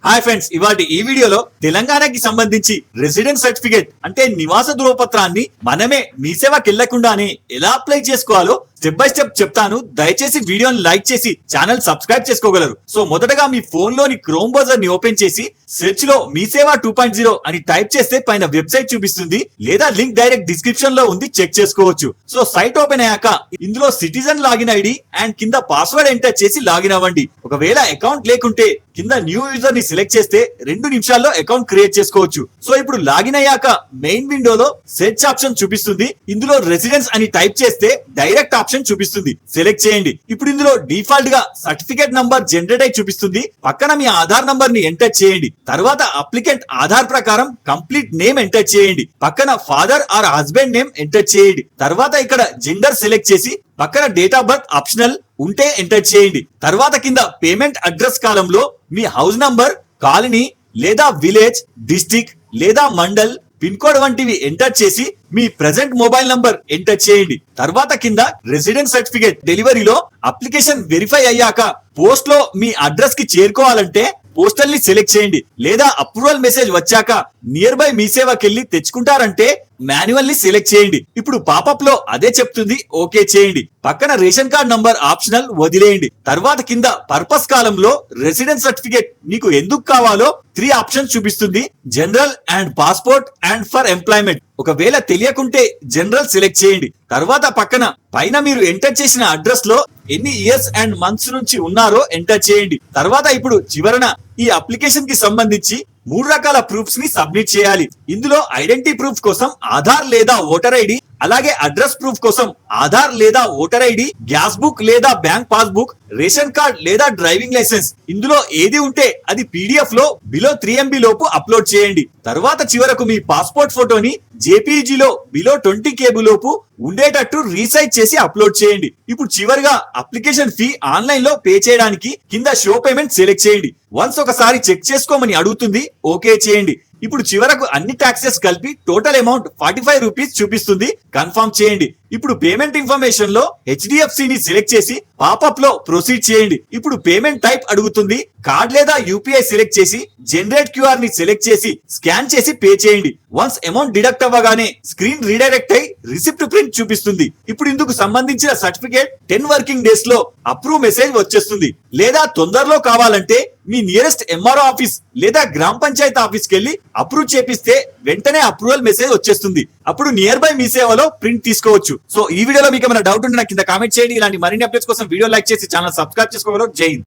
Hi friends, ఇవాటి ఈ వీడియోలో తెలంగాణకి సంబంధించి రెసిడెంట్ సర్టిఫికేట్ అంటే నివాస ధృవపత్రాన్ని మనమే మీ సేవకి వెళ్లకుండానే ఎలా అప్లై చేసుకోవాలో స్టెప్ బై స్టెప్ చెప్తాను. దయచేసి వీడియోని లైక్ చేసి ఛానల్ సబ్స్క్రైబ్ చేసుకోగలరు. సో మొదటగా మీ ఫోన్ లోని క్రోమ్ బ్రౌజర్ ని ఓపెన్ చేసి సెర్చ్ లో మీ సేవ 2.0 అని టైప్ చేస్తే పైన వెబ్సైట్ చూపిస్తుంది, లేదా లింక్ డైరెక్ట్ డిస్క్రిప్షన్ లో ఉంది, చెక్ చేసుకోవచ్చు. సో సైట్ ఓపెన్ అయ్యాక ఇందులో సిటిజన్ లాగిన్ ఐడి అండ్ కింద పాస్వర్డ్ ఎంటర్ చేసి లాగిన్ అవ్వండి. ఒకవేళ అకౌంట్ లేకుంటే కింద న్యూ యూజర్ ని సెలెక్ట్ చేస్తే 2 నిమిషాల్లో అకౌంట్ క్రియేట్ చేసుకోవచ్చు. సో ఇప్పుడు లాగిన్ అయ్యాక మెయిన్ విండోలో సెర్చ్ ఆప్షన్ చూపిస్తుంది. ఇందులో రెసిడెన్స్ అని టైప్ చేస్తే డైరెక్ట్ ఆప్షన్ చూపిస్తుంది, సెలెక్ట్ చేయండి. ఇప్పుడు ఇందులో డిఫాల్ట్ గా సర్టిఫికేట్ నంబర్ జనరేట్ అయి చూపిస్తుంది. పక్కన మీ ఆధార్ నంబర్ ని ఎంటర్ చేయండి. తర్వాత అప్లికెంట్ ఆధార్ ప్రకారం కంప్లీట్ నేమ్ ఎంటర్ చేయండి. పక్కన father are husband name enter చేయండి. తర్వాత ఇక్కడ జెండర్ సెలెక్ట్ చేసి పక్కన డేట్ ఆఫ్ బర్త్ ఆప్షనల్ ఉంటే ఎంటర్ చేయండి. తర్వాత కింద పేమెంట్ అడ్రస్ కాలంలో మీ హౌస్ నంబర్, కాలనీ లేదా విలేజ్, డిస్ట్రిక్ట్ లేదా మండల్, పిన్ కోడ్ వంటివి ఎంటర్ చేసి మీ ప్రెసెంట్ మొబైల్ నంబర్ ఎంటర్ చేయండి. తర్వాత కింద రెసిడెంట్ సర్టిఫికేట్ డెలివరీలో అప్లికేషన్ వెరిఫై అయ్యాక పోస్ట్ లో మీ అడ్రస్ కి చేరుకోవాలంటే పోస్టల్ ని సెలెక్ట్ చేయండి, లేదా అప్రూవల్ మెసేజ్ వచ్చాక నియర్ బై మీ సేవకి వెళ్ళి తెచ్చుకుంటారంటే మాన్యువల్ ని సెలెక్ట్ చేయండి. ఇప్పుడు పాపప్ లో అదే చెప్తుంది, ఓకే చేయండి. పక్కన రేషన్ కార్డ్ నంబర్ ఆప్షనల్ వదిలేయండి. తర్వాత కింద పర్పస్ కాలంలో రెసిడెన్స్ సర్టిఫికేట్ మీకు ఎందుకు కావాలో 3 ఆప్షన్స్ చూపిస్తుంది, general and passport and for employment. ఒకవేళ తెలియకుంటే జనరల్ సెలెక్ట్ చేయండి. తర్వాత పక్కన పైన మీరు ఎంటర్ చేసిన అడ్రస్ లో ఎన్ని ఇయర్స్ అండ్ మంత్స్ నుంచి ఉన్నారో ఎంటర్ చేయండి. తర్వాత ఇప్పుడు చివరన ఈ అప్లికేషన్ కి సంబంధించి 3 రకాల ప్రూఫ్స్ ని సబ్మిట్ చేయాలి. ఇందులో ఐడెంటిటీ ప్రూఫ్ కోసం ఆధార్ లేదా ఓటర్ ఐడి, అలాగే అడ్రస్ ప్రూఫ్ కోసం ఆధార్ లేదా ఓటర్ ఐడి, గ్యాస్ బుక్ లేదా బ్యాంక్ పాస్బుక్, రేషన్ కార్డ్ లేదా డ్రైవింగ్ లైసెన్స్. ఇందులో ఏది ఉంటే అది PDF లో బిలో 3 MB లోపు అప్లోడ్ చేయండి. తర్వాత చివరకు మీ పాస్పోర్ట్ ఫోటోని JPG లో బిలో 20 KB లోపు ఉండేటట్టు రీసైజ్ చేసి అప్లోడ్ చేయండి. ఇప్పుడు చివరిగా అప్లికేషన్ ఫీ ఆన్లైన్ లో పే చేయడానికి కింద షో పేమెంట్ సెలెక్ట్ చేయండి. వన్స్ ఒకసారి చెక్ చేసుకోమని అడుగుతుంది, ఓకే చేయండి. ఇప్పుడు చివరకు అన్ని టాక్సెస్ కలిపి టోటల్ అమౌంట్ 45 రూపీస్ చూపిస్తుంది, కన్ఫర్మ్ చేయండి. ఇప్పుడు పేమెంట్ ఇన్ఫర్మేషన్ లో HDFC ని సెలెక్ట్ చేసి పాపప్ లో ప్రొసీడ్ చేయండి. ఇప్పుడు పేమెంట్ టైప్ అడుగుతుంది, కార్డ్ లేదా UPI సెలెక్ట్ చేసి జనరేట్ QR ని సెలెక్ట్ చేసి స్కాన్ చేసి పే చేయండి. వన్స్ అమౌంట్ డిడక్ట్ అవ్వగానే స్క్రీన్ రీడైరెక్ట్ అయి రిసిప్ట్ ప్రింట్ చూపిస్తుంది. ఇప్పుడు ఇందుకు సంబంధించిన సర్టిఫికేట్ 10 వర్కింగ్ డేస్ లో అప్రూవ్ మెసేజ్ వచ్చేస్తుంది. లేదా తొందరలో కావాలంటే మీ నియరెస్ట్ MRO ఆఫీస్ లేదా గ్రామ పంచాయతీ ఆఫీస్ కి వెళ్ళి అప్రూవ్ చేపిస్తే వెంటనే అప్రూవల్ మెసేజ్ వచ్చేస్తుంది. అప్పుడు నియర్ బై మీ సేవలో ప్రింట్ తీసుకోవచ్చు. సో ఈ వీడియోలో మీకు ఏమైనా డౌట్ ఉంటే నాకు కింద కామెంట్ చేయండి. ఇలాంటి మరిన్ని అప్డేట్స్ కోసం వీడియో లైక్ చేసి ఛానల్ సబ్స్క్రైబ్ చేసుకోగలరు. జై హింద్.